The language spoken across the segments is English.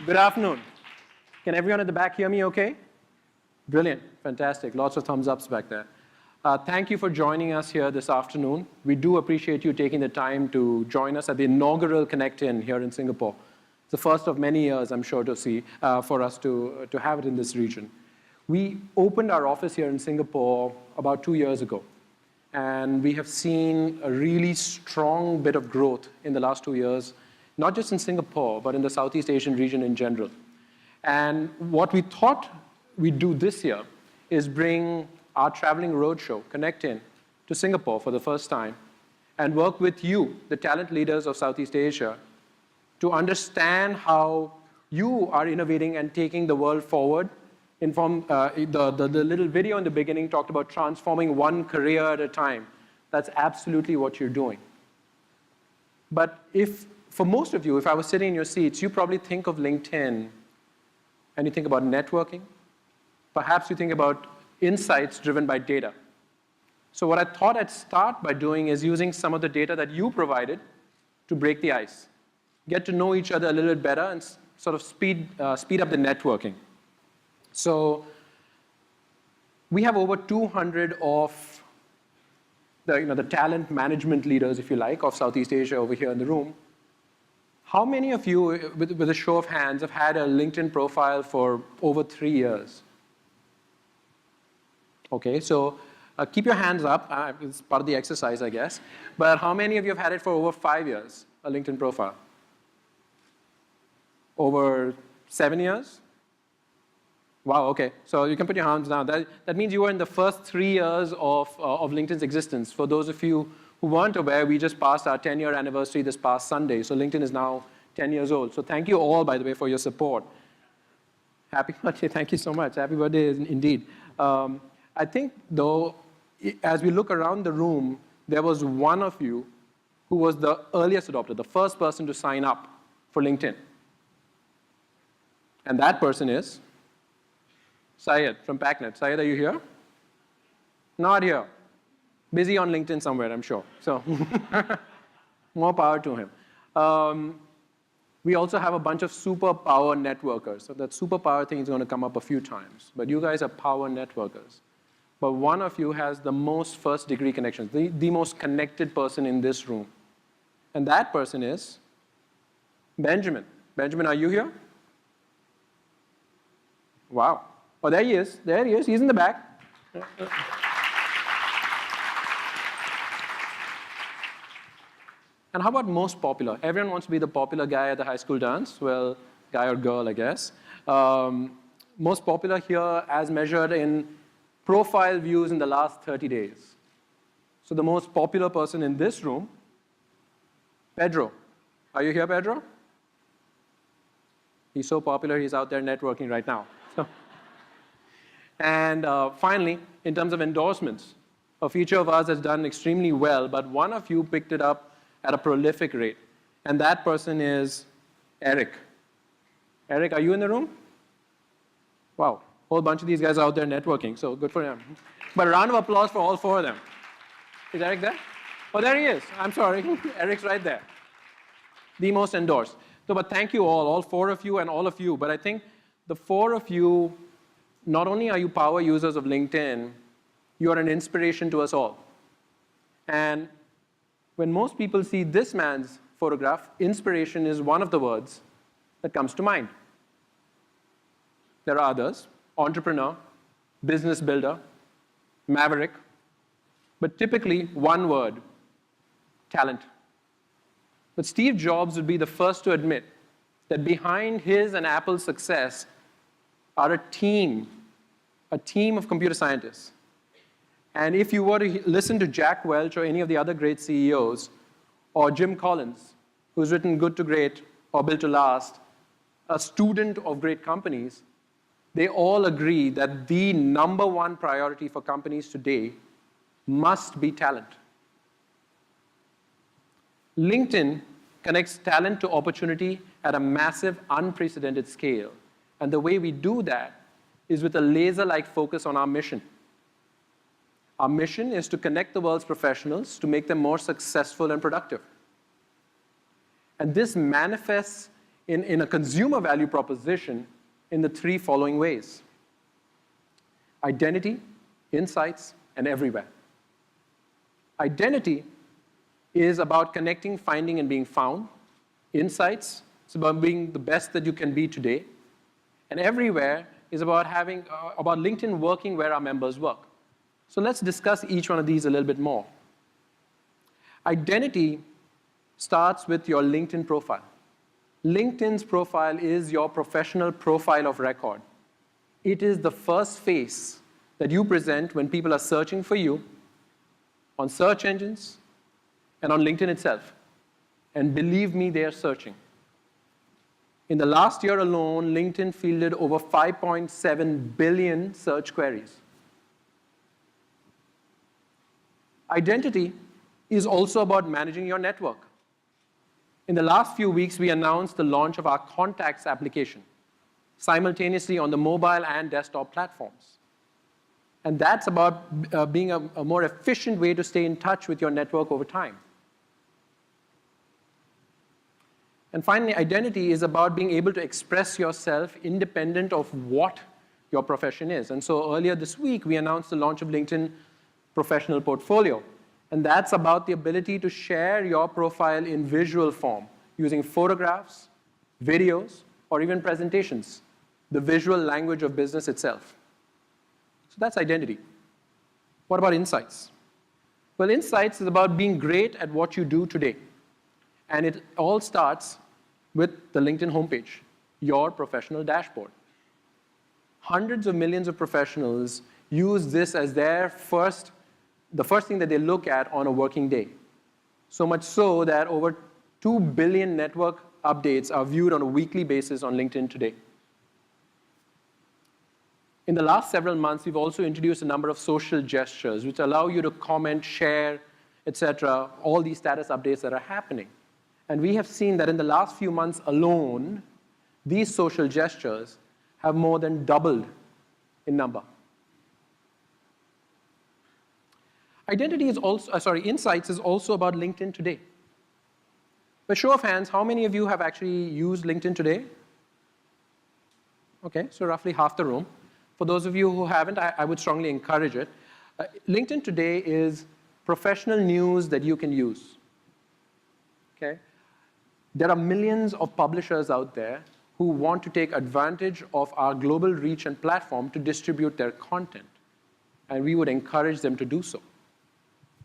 Good afternoon. Can everyone at the back hear me okay? Brilliant. Fantastic. Lots of thumbs ups back there. Thank you for joining us here this afternoon. We do appreciate you taking the time to join us at the inaugural Connect In here in Singapore. It's the first of many years, I'm sure, to see for us to have it in this region. We opened our office here in Singapore about 2 years ago. And we have seen a really strong bit of growth in the last 2 years, not just in Singapore, but in the Southeast Asian region in general. And what we thought we'd do this year is bring our traveling roadshow, Connect In, to Singapore for the first time and work with you, the talent leaders of Southeast Asia, to understand how you are innovating and taking the world forward. The little video in the beginning talked about transforming one career at a time. That's absolutely what you're doing. But for most of you, if I was sitting in your seats, you probably think of LinkedIn and you think about networking. Perhaps you think about insights driven by data. So what I thought I'd start by doing is using some of the data that you provided to break the ice, get to know each other a little bit better, and sort of speed up the networking. So we have over 200 of the talent management leaders, if you like, of Southeast Asia over here in the room. How many of you, with a show of hands, have had a LinkedIn profile for over 3 years? Okay, so keep your hands up. It's part of the exercise, I guess. But how many of you have had it for over 5 years, a LinkedIn profile? Over 7 years? Wow, okay. So you can put your hands down. That means you were in the first 3 years of LinkedIn's existence. For those of you who weren't aware, we just passed our 10-year anniversary this past Sunday. So LinkedIn is now 10 years old. So thank you all, by the way, for your support. Happy birthday. Thank you so much. Happy birthday indeed. I think, though, as we look around the room, there was one of you who was the earliest adopter, the first person to sign up for LinkedIn. And that person is Syed from PACnet. Syed, are you here? Not here. Busy on LinkedIn somewhere, I'm sure. So more power to him. We also have a bunch of superpower networkers. So that superpower thing is going to come up a few times. But you guys are power networkers. But one of you has the most first-degree connections, the most connected person in this room. And that person is Benjamin. Benjamin, are you here? Wow. Oh, there he is. There he is. He's in the back. And how about most popular? Everyone wants to be the popular guy at the high school dance. Well, guy or girl, I guess. Most popular here as measured in profile views in the last 30 days. So the most popular person in this room, Pedro. Are you here, Pedro? He's so popular, he's out there networking right now. And finally, in terms of endorsements, a feature of ours has done extremely well, but one of you picked it up at a prolific rate. And that person is Eric. Eric, are you in the room? Wow, a whole bunch of these guys are out there networking, so good for him. But a round of applause for all 4 of them. Is Eric there? Oh, there he is. I'm sorry. Eric's right there. The most endorsed. So, but thank you all 4 of you and all of you. But I think the 4 of you, not only are you power users of LinkedIn, you are an inspiration to us all. And when most people see this man's photograph, inspiration is one of the words that comes to mind. There are others: entrepreneur, business builder, maverick, but typically one word: talent. But Steve Jobs would be the first to admit that behind his and Apple's success are a team of computer scientists. And if you were to listen to Jack Welch or any of the other great CEOs, or Jim Collins, who's written Good to Great or Built to Last, a student of great companies, they all agree that the #1 priority for companies today must be talent. LinkedIn connects talent to opportunity at a massive, unprecedented scale. And the way we do that is with a laser-like focus on our mission. Our mission is to connect the world's professionals to make them more successful and productive. And this manifests in a consumer value proposition in the three following ways: identity, insights, and everywhere. Identity is about connecting, finding, and being found. Insights, it's about being the best that you can be today. And everywhere is about about LinkedIn working where our members work. So let's discuss each one of these a little bit more. Identity starts with your LinkedIn profile. LinkedIn's profile is your professional profile of record. It is the first face that you present when people are searching for you on search engines and on LinkedIn itself. And believe me, they are searching. In the last year alone, LinkedIn fielded over 5.7 billion search queries. Identity is also about managing your network. In the last few weeks, we announced the launch of our Contacts application, simultaneously on the mobile and desktop platforms. And that's about being a more efficient way to stay in touch with your network over time. And finally, identity is about being able to express yourself independent of what your profession is. And so earlier this week, we announced the launch of LinkedIn Professional Portfolio. And that's about the ability to share your profile in visual form using photographs, videos, or even presentations, the visual language of business itself. So that's identity. What about insights? Well, insights is about being great at what you do today. And it all starts with the LinkedIn homepage, your professional dashboard. Hundreds of millions of professionals use this as the first thing that they look at on a working day. So much so that over 2 billion network updates are viewed on a weekly basis on LinkedIn today. In the last several months, we've also introduced a number of social gestures which allow you to comment, share, etc., all these status updates that are happening. And we have seen that in the last few months alone, these social gestures have more than doubled in number. Insights is also about LinkedIn today. By show of hands, how many of you have actually used LinkedIn today? Okay, so roughly half the room. For those of you who haven't, I would strongly encourage it. LinkedIn today is professional news that you can use. Okay? There are millions of publishers out there who want to take advantage of our global reach and platform to distribute their content. And we would encourage them to do so.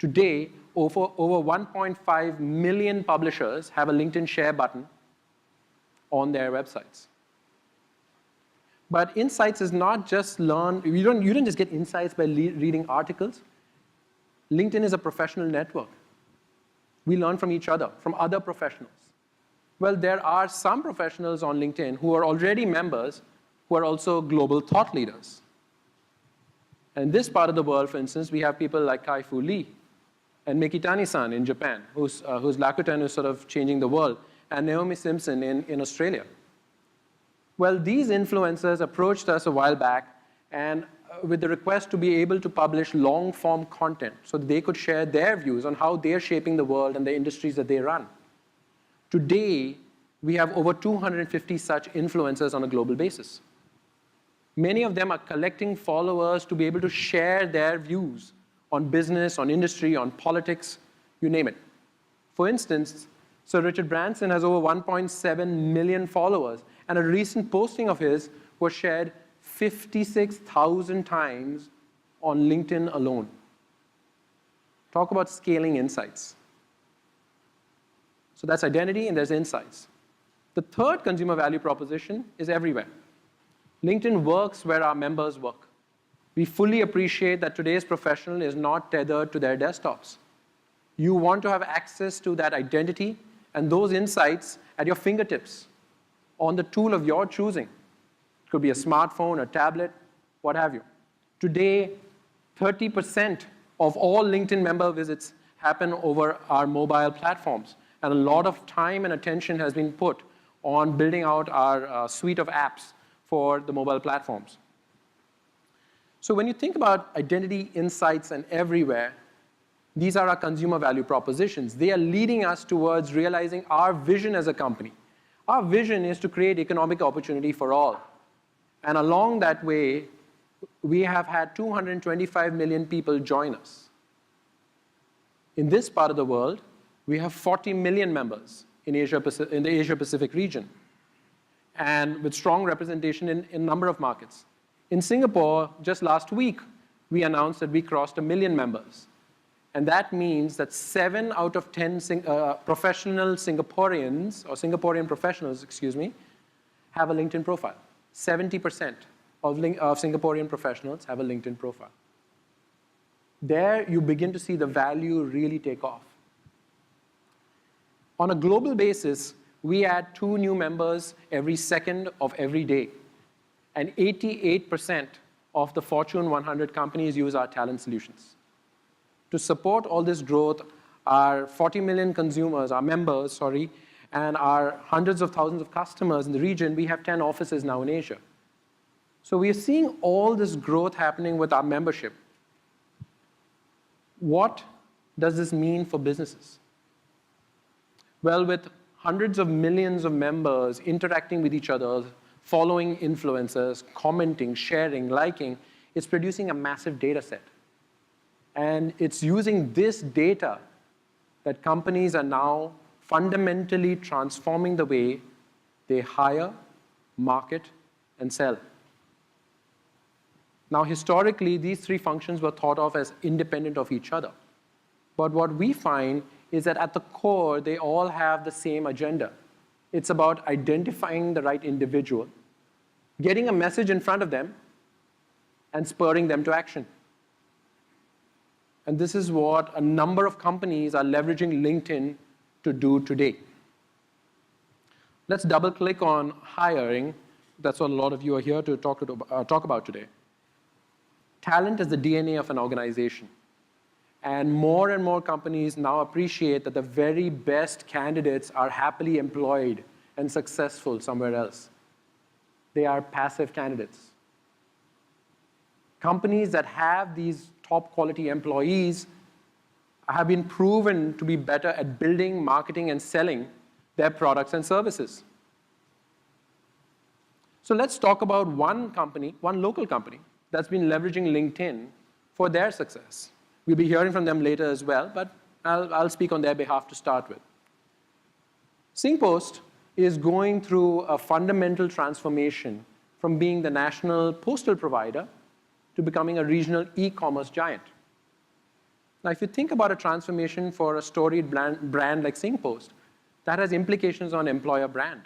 Today, over 1.5 million publishers have a LinkedIn share button on their websites. But insights is not just you don't just get insights by reading articles. LinkedIn is a professional network. We learn from each other, from other professionals. Well, there are some professionals on LinkedIn who are already members who are also global thought leaders. And in this part of the world, for instance, we have people like Kai-Fu Lee and Mikitani-san in Japan, whose Rakuten is sort of changing the world, and Naomi Simpson in Australia. Well, these influencers approached us a while back and with the request to be able to publish long-form content so that they could share their views on how they're shaping the world and the industries that they run. Today, we have over 250 such influencers on a global basis. Many of them are collecting followers to be able to share their views on business, on industry, on politics, you name it. For instance, Sir Richard Branson has over 1.7 million followers, and a recent posting of his was shared 56,000 times on LinkedIn alone. Talk about scaling insights. So that's identity, and there's insights. The third consumer value proposition is everywhere. LinkedIn works where our members work. We fully appreciate that today's professional is not tethered to their desktops. You want to have access to that identity and those insights at your fingertips on the tool of your choosing. It could be a smartphone, a tablet, what have you. Today, 30% of all LinkedIn member visits happen over our mobile platforms. And a lot of time and attention has been put on building out our suite of apps for the mobile platforms. So when you think about identity, insights, and everywhere, these are our consumer value propositions. They are leading us towards realizing our vision as a company, Our vision is to create economic opportunity for all. And along that way, we have had 225 million people join us. In this part of the world, we have 40 million members in the Asia-Pacific region, and with strong representation in a number of markets. In Singapore, just last week, we announced that we crossed 1 million members. And that means that 7 out of 10 professional Singaporeans, or Singaporean professionals, have a LinkedIn profile. 70% of Singaporean professionals have a LinkedIn profile. There, you begin to see the value really take off. On a global basis, we add 2 new members every second of every day. And 88% of the Fortune 100 companies use our talent solutions. To support all this growth, our 40 million consumers, our members, and our hundreds of thousands of customers in the region, we have 10 offices now in Asia. So we are seeing all this growth happening with our membership. What does this mean for businesses? Well, with hundreds of millions of members interacting with each other, following influencers, commenting, sharing, liking, it's producing a massive data set. And it's using this data that companies are now fundamentally transforming the way they hire, market, and sell. Now, historically, these 3 functions were thought of as independent of each other. But what we find is that at the core, they all have the same agenda. It's about identifying the right individual, getting a message in front of them, and spurring them to action. And this is what a number of companies are leveraging LinkedIn to do today. Let's double-click on hiring. That's what a lot of you are here to talk about today. Talent is the DNA of an organization. And more companies now appreciate that the very best candidates are happily employed and successful somewhere else. They are passive candidates. Companies that have these top quality employees have been proven to be better at building, marketing, and selling their products and services. So let's talk about one local company that's been leveraging LinkedIn for their success. We'll be hearing from them later as well, but I'll speak on their behalf to start with. SingPost is going through a fundamental transformation from being the national postal provider to becoming a regional e-commerce giant. Now, if you think about a transformation for a storied brand like SingPost, that has implications on employer brand,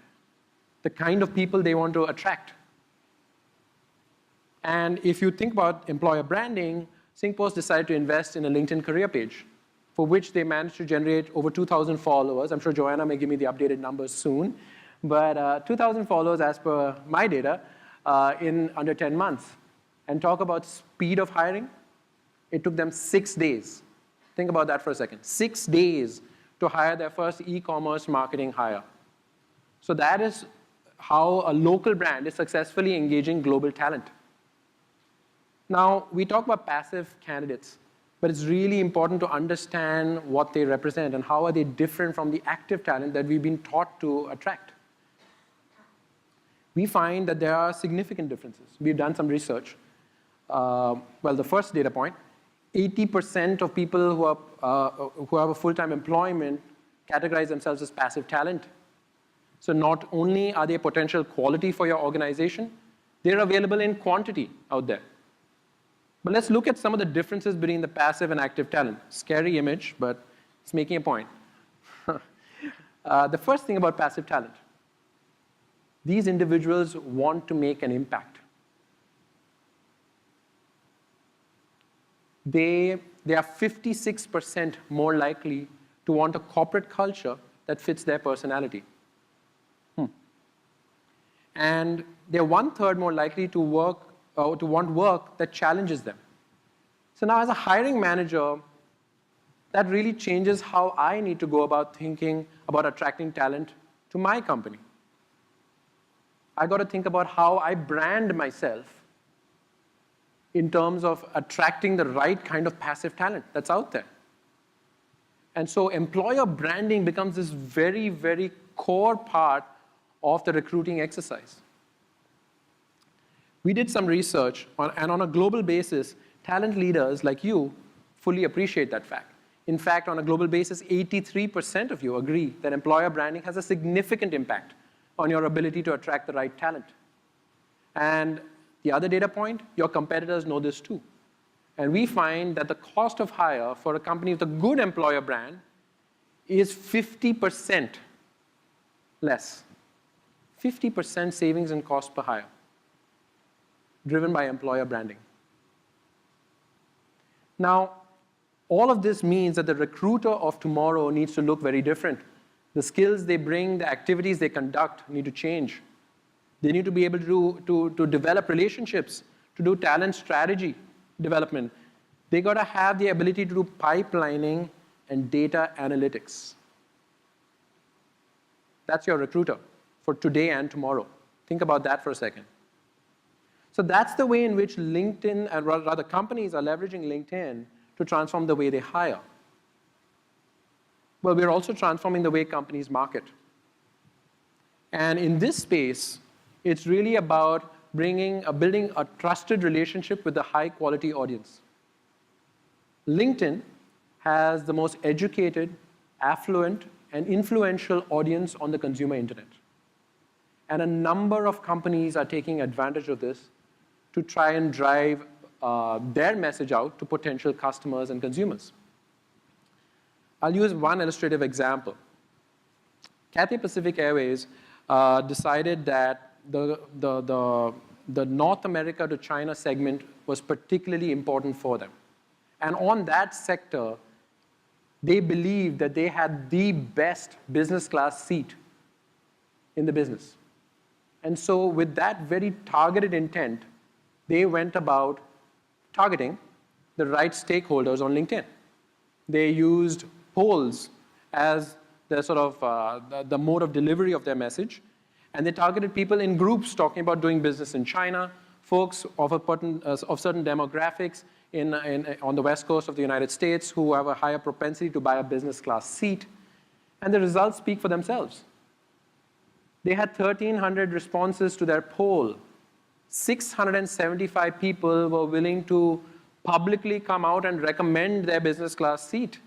the kind of people they want to attract. And if you think about employer branding, SingPost decided to invest in a LinkedIn career page, for which they managed to generate over 2,000 followers. I'm sure Joanna may give me the updated numbers soon. But 2,000 followers as per my data in under 10 months. And talk about speed of hiring. It took them 6 days. Think about that for a second. 6 days to hire their first e-commerce marketing hire. So that is how a local brand is successfully engaging global talent. Now, we talk about passive candidates, but it's really important to understand what they represent and how are they different from the active talent that we've been taught to attract. We find that there are significant differences. We've done some research. The first data point, 80% of people who have a full-time employment categorize themselves as passive talent. So not only are they potential quality for your organization, they're available in quantity out there. But let's look at some of the differences between the passive and active talent. Scary image, but it's making a point. The first thing about passive talent, these individuals want to make an impact. They are 56% more likely to want a corporate culture that fits their personality. And they're 1/3 more likely to want work that challenges them. So now as a hiring manager, that really changes how I need to go about thinking about attracting talent to my company. I got to think about how I brand myself in terms of attracting the right kind of passive talent that's out there. And so employer branding becomes this very, very core part of the recruiting exercise. We did some research, and on a global basis, talent leaders like you fully appreciate that fact. In fact, on a global basis, 83% of you agree that employer branding has a significant impact on your ability to attract the right talent. And the other data point, your competitors know this too. And we find that the cost of hire for a company with a good employer brand is 50% less. 50% savings in cost per hire, driven by employer branding. Now, all of this means that the recruiter of tomorrow needs to look very different. The skills they bring, the activities they conduct need to change. They need to be able to develop relationships, to do talent strategy development. They got to have the ability to do pipelining and data analytics. That's your recruiter for today and tomorrow. Think about that for a second. So that's the way in which LinkedIn, and rather companies are leveraging LinkedIn to transform the way they hire. Well, we're also transforming the way companies market. And in this space, it's really about building a trusted relationship with a high-quality audience. LinkedIn has the most educated, affluent, and influential audience on the consumer internet. And a number of companies are taking advantage of this to try and drive their message out to potential customers and consumers. I'll use one illustrative example. Cathay Pacific Airways decided that the North America to China segment was particularly important for them. And on that sector, they believed that they had the best business class seat in the business. And so with that very targeted intent, they went about targeting the right stakeholders on LinkedIn. They used polls as the sort of the mode of delivery of their message. And they targeted people in groups talking about doing business in China, folks of certain demographics on the West Coast of the United States who have a higher propensity to buy a business class seat. And the results speak for themselves. They had 1,300 responses to their poll. 675 people were willing to publicly come out and recommend their business class seat.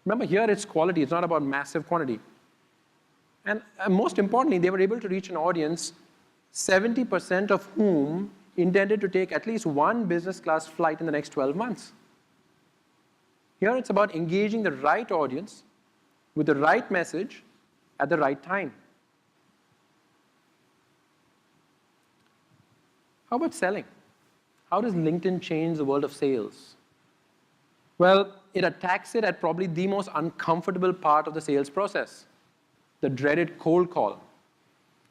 Remember, here it's quality. It's not about massive quantity. And most importantly, they were able to reach an audience, 70% of whom intended to take at least one business class flight in the next 12 months. Here it's about engaging the right audience with the right message at the right time. How about selling? How does LinkedIn change the world of sales? Well, it attacks it at probably the most uncomfortable part of the sales process, the dreaded cold call.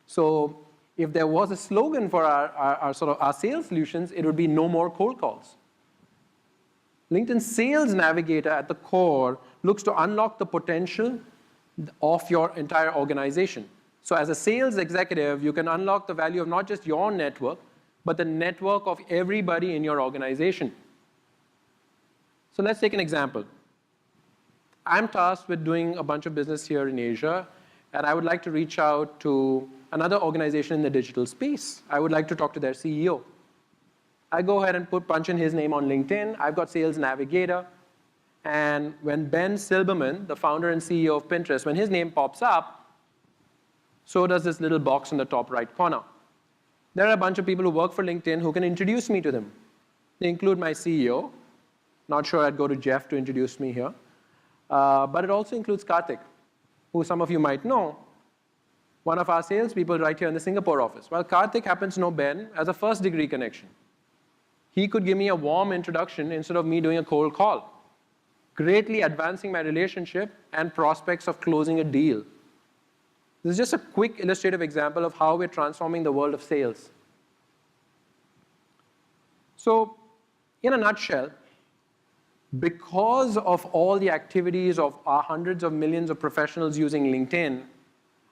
So if there was a slogan for our sales solutions, it would be no more cold calls. LinkedIn Sales Navigator at the core looks to unlock the potential of your entire organization. So as a sales executive, you can unlock the value of not just your network, but the network of everybody in your organization. So let's take an example. I'm tasked with doing a bunch of business here in Asia, and I would like to reach out to another organization in the digital space. I would like to talk to their CEO. I go ahead and punch in his name on LinkedIn. I've got Sales Navigator. And when Ben Silberman, the founder and CEO of Pinterest, when his name pops up, so does this little box in the top right corner. There are a bunch of people who work for LinkedIn who can introduce me to them. They include my CEO. Not sure I'd go to Jeff to introduce me here. But it also includes Karthik, who some of you might know, one of our salespeople right here in the Singapore office. Well, Karthik happens to know Ben as a first-degree connection. He could give me a warm introduction instead of me doing a cold call, greatly advancing my relationship and prospects of closing a deal. This is just a quick illustrative example of how we're transforming the world of sales. So, in a nutshell, because of all the activities of our hundreds of millions of professionals using LinkedIn,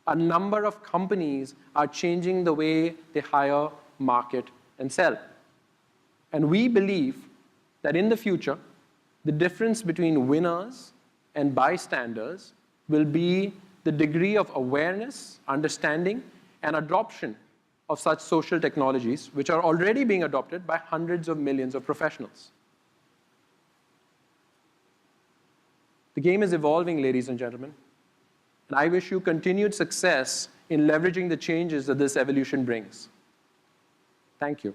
a number of companies are changing the way they hire, market, and sell. And we believe that in the future, the difference between winners and bystanders will be the degree of awareness, understanding, and adoption of such social technologies, which are already being adopted by hundreds of millions of professionals. The game is evolving, ladies and gentlemen, and I wish you continued success in leveraging the changes that this evolution brings. Thank you.